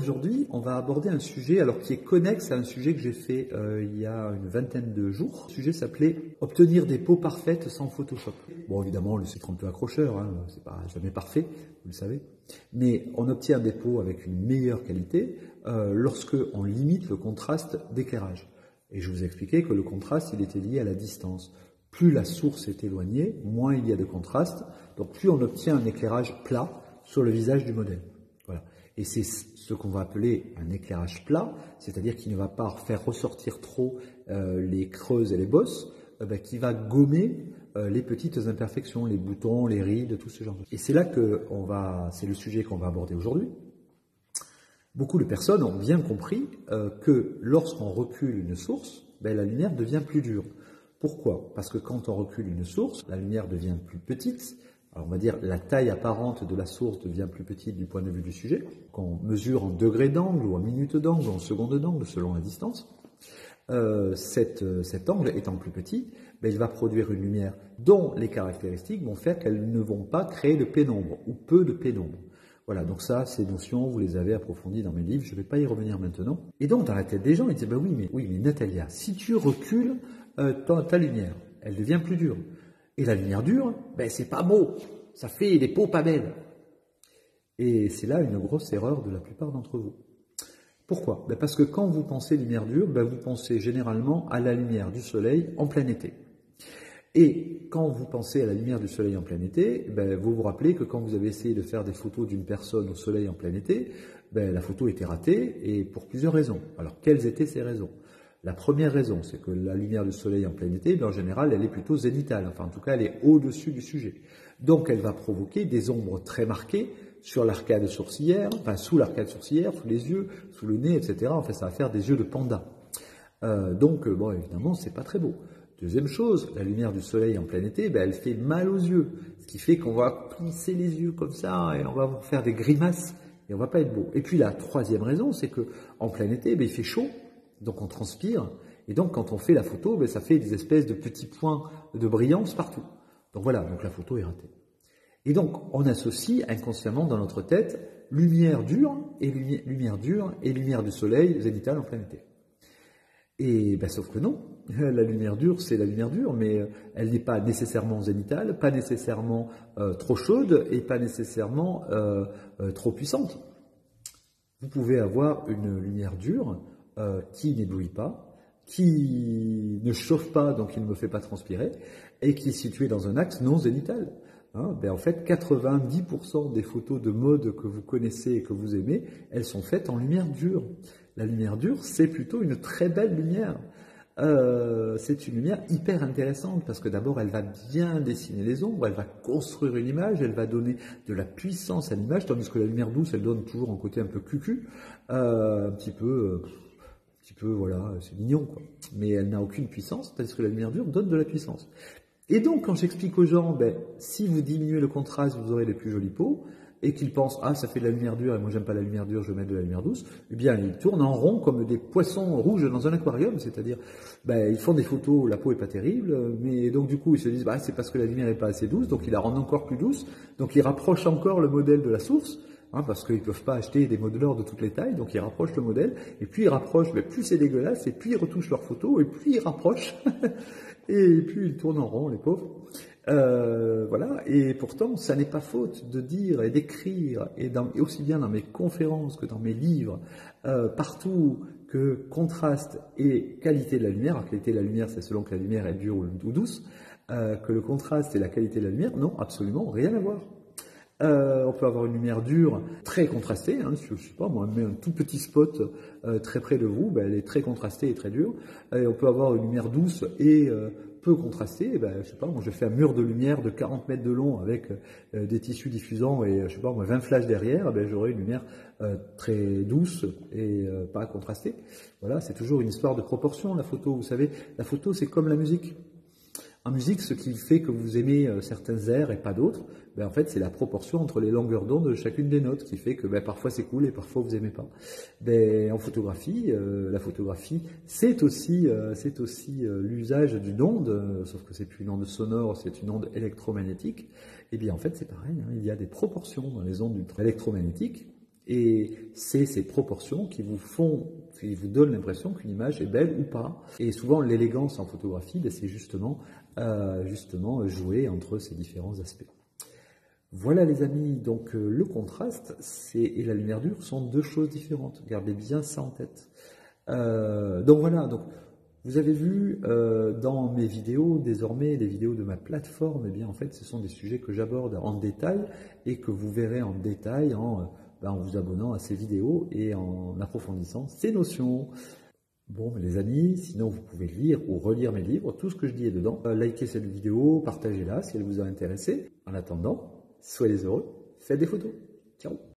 aujourd'hui, on va aborder un sujet alors qui est connexe à un sujet que j'ai fait il y a une vingtaine de jours. Le sujet s'appelait « Obtenir des peaux parfaites sans Photoshop ». Bon, évidemment, le titre un peu accrocheur, hein, c'est pas jamais parfait, vous le savez. Mais on obtient des peaux avec une meilleure qualité lorsque on limite le contraste d'éclairage. Et je vous ai expliqué que le contraste, il était lié à la distance. Plus la source est éloignée, moins il y a de contraste, donc plus on obtient un éclairage plat sur le visage du modèle. Voilà. Et c'est ce qu'on va appeler un éclairage plat, c'est-à-dire qui ne va pas faire ressortir trop les creuses et les bosses, qui va gommer les petites imperfections, les boutons, les rides, tout ce genre de choses. Et c'est là que c'est le sujet qu'on va aborder aujourd'hui. Beaucoup de personnes ont bien compris que lorsqu'on recule une source, la lumière devient plus dure. Pourquoi? Parce que quand on recule une source, la lumière devient plus petite. Alors on va dire la taille apparente de la source devient plus petite du point de vue du sujet. Qu'on mesure en degrés d'angle ou en minutes d'angle ou en secondes d'angle selon la distance. Cet angle étant plus petit, il va produire une lumière dont les caractéristiques vont faire qu'elles ne vont pas créer de pénombre ou peu de pénombre. Voilà, donc ça, ces notions, vous les avez approfondies dans mes livres, je ne vais pas y revenir maintenant. Et donc, dans la tête des gens, ils disent, oui, mais Natalia, si tu recules ta lumière, elle devient plus dure. Et la lumière dure, c'est pas beau, ça fait des peaux pas belles. Et c'est là une grosse erreur de la plupart d'entre vous. Pourquoi? Parce que quand vous pensez lumière dure, vous pensez généralement à la lumière du soleil en plein été. Et quand vous pensez à la lumière du soleil en plein été, vous vous rappelez que quand vous avez essayé de faire des photos d'une personne au soleil en plein été, la photo était ratée et pour plusieurs raisons. Alors, quelles étaient ces raisons? La première raison, c'est que la lumière du soleil en plein été, en général, elle est plutôt zénitale. Enfin, en tout cas, elle est au-dessus du sujet. Donc, elle va provoquer des ombres très marquées sur l'arcade sourcilière, enfin, sous l'arcade sourcilière, sous les yeux, sous le nez, etc. Enfin, ça va faire des yeux de panda. Donc, évidemment, c'est pas très beau. Deuxième chose, la lumière du soleil en plein été, elle fait mal aux yeux. Ce qui fait qu'on va plisser les yeux comme ça et on va faire des grimaces et on va pas être beau. Et puis la troisième raison, c'est que en plein été, il fait chaud, donc on transpire. Et donc quand on fait la photo, ça fait des espèces de petits points de brillance partout. Donc voilà, donc la photo est ratée. Et donc on associe inconsciemment dans notre tête lumière dure et lumière du soleil zénitale en plein été. Et sauf que non, la lumière dure, c'est la lumière dure, mais elle n'est pas nécessairement zénitale, pas nécessairement trop chaude et pas nécessairement trop puissante. Vous pouvez avoir une lumière dure qui n'éblouit pas, qui ne chauffe pas, donc qui ne me fait pas transpirer, et qui est située dans un axe non zénital. En fait, 90% des photos de mode que vous connaissez et que vous aimez, elles sont faites en lumière dure. La lumière dure, c'est plutôt une très belle lumière. C'est une lumière hyper intéressante parce que d'abord, elle va bien dessiner les ombres, elle va construire une image, elle va donner de la puissance à l'image, tandis que la lumière douce, elle donne toujours un côté un peu cucu, un petit peu, voilà, c'est mignon, quoi. Mais elle n'a aucune puissance, tandis que la lumière dure donne de la puissance. Et donc, quand j'explique aux gens, si vous diminuez le contraste, vous aurez les plus jolies peaux, et qu'ils pensent, ah, ça fait de la lumière dure, et moi j'aime pas la lumière dure, je vais mettre de la lumière douce, eh bien, ils tournent en rond comme des poissons rouges dans un aquarium, c'est-à-dire, ils font des photos, la peau est pas terrible, mais donc du coup, ils se disent, c'est parce que la lumière est pas assez douce, donc ils la rendent encore plus douce, donc ils rapprochent encore le modèle de la source, parce qu'ils peuvent pas acheter des modeleurs de toutes les tailles, donc ils rapprochent le modèle, et puis ils rapprochent, plus c'est dégueulasse, et puis ils retouchent leurs photos, et puis ils rapprochent, et puis ils tournent en rond, les pauvres. Voilà, et pourtant, ça n'est pas faute de dire et d'écrire, et aussi bien dans mes conférences que dans mes livres, partout, que contraste et qualité de la lumière. Alors, qualité de la lumière, c'est selon que la lumière est dure ou douce, que le contraste et la qualité de la lumière, non, absolument rien à voir. On peut avoir une lumière dure, très contrastée, je sais pas, moi, un tout petit spot très près de vous, elle est très contrastée et très dure. Et on peut avoir une lumière douce et peu contrastée, je sais pas, moi je fais un mur de lumière de 40 mètres de long avec des tissus diffusants et je sais pas, moi 20 flashs derrière, j'aurai une lumière très douce et pas contrastée. Voilà, c'est toujours une histoire de proportion, la photo, vous savez, la photo c'est comme la musique. En musique, ce qui fait que vous aimez certains airs et pas d'autres, en fait, c'est la proportion entre les longueurs d'onde de chacune des notes qui fait que parfois c'est cool et parfois vous aimez pas. En photographie, la photographie, c'est aussi l'usage d'une onde, sauf que c'est plus une onde sonore, c'est une onde électromagnétique. Et bien en fait, c'est pareil, il y a des proportions dans les ondes électromagnétiques Et c'est ces proportions qui vous donnent l'impression qu'une image est belle ou pas. Et souvent, l'élégance en photographie, ben, c'est justement jouer entre ces différents aspects. Voilà les amis, donc le contraste et la lumière dure sont deux choses différentes. Gardez bien ça en tête. Donc voilà, donc vous avez vu dans mes vidéos, désormais les vidéos de ma plateforme, eh bien en fait ce sont des sujets que j'aborde en détail et que vous verrez en détail en vous abonnant à ces vidéos et en approfondissant ces notions. Bon les amis, sinon vous pouvez lire ou relire mes livres, tout ce que je dis est dedans. Likez cette vidéo, partagez-la si elle vous a intéressé. En attendant, soyez heureux, faites des photos. Ciao.